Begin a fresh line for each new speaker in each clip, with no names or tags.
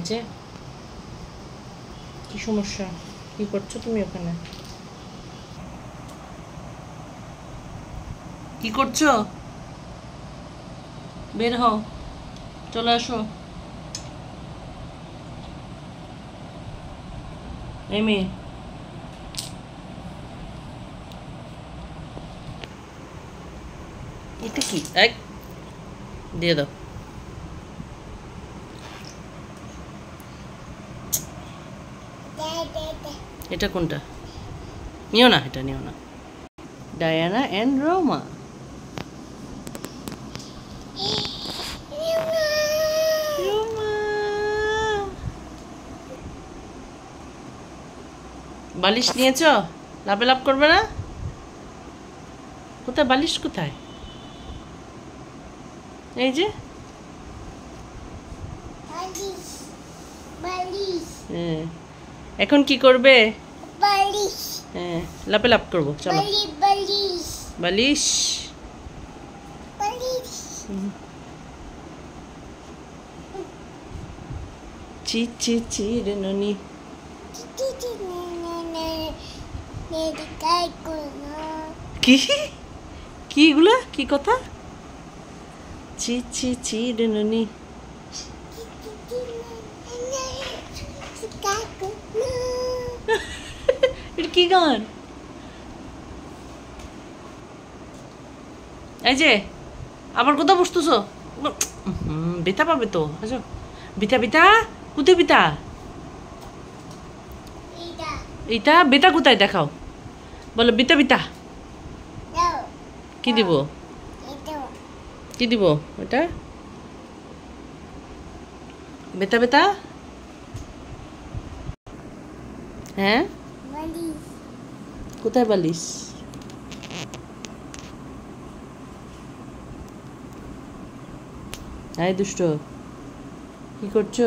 এই যে কি সমস্যা, কি করছো তুমি ওখানে? কি করছো? বের হও, চলে আসো। এই মেয়ে, এটা কি? এক দিয়ে দাও। এটা কোনটা? নিও না, এটা নিও না। Diana and Roma. বালিশ নিয়েছ? লাভে লাভ করবে না? কোথায় বালিশ, কোথায়? এই যে হ্যাঁ, এখন কি করবে? হ্যাঁ, লাভে লাভ করবো, চলো। বালিশ চি চি চি রে ননি। কি কি এগুলা, কি কথা? চি চি চি রে ননি। এটা কি গান? এই যে আবার কোথাও বসতেছো? বেতা পাবে তো। আচ্ছা, বিতা বিতা কোথায় বিতা? এইটা বেতা কোথায় দেখাও, বলো বিতা বিতা। কি দিব, কি দিব এটা? বেতা বেতা, হ্যাঁ কোথায় বালিশ? এই দুষ্ট, কি করছো?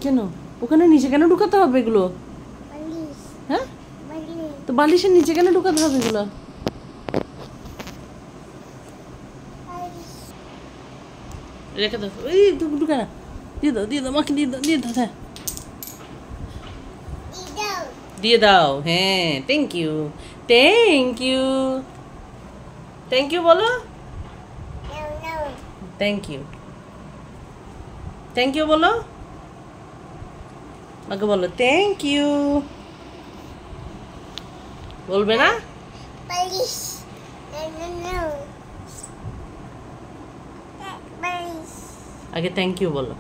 কেন ওখানে নিচে কেন ঢুকাতে হবে এগুলো? হ্যাঁ, তো বালিশের নিচে কেন ঢুকাতে হবে এগুলো? রেখে দাও, এই ঢুকা না, দিয়ে দাও, দিয়ে দাও, মাকে দিয়ে দাও, দিয়ে দাও। হ্যাঁ দিয়ে দাও, হ্যাঁ। Thank you, thank you, thank you বলো। থ্যাংক ইউ, থ্যাংক ইউ বলো, মাকে বলো থ্যাংক ইউ। বলবে না? আগে থ্যাংক ইউ বলো।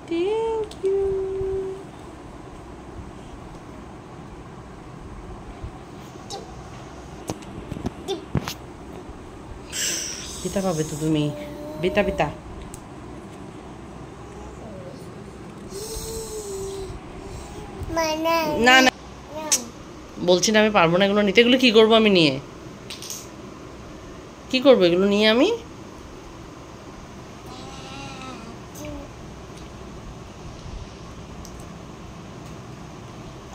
Thank you. বিতা পাবে তো তুমি, বিতা বিতা। না না বলছি না, আমি পারবো না এগুলো নিতে। এগুলো কি করবো আমি নিয়ে? কি করবো এগুলো নিয়ে আমি?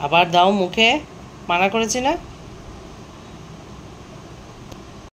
আবার দাও মুখে, মানা করেছি না?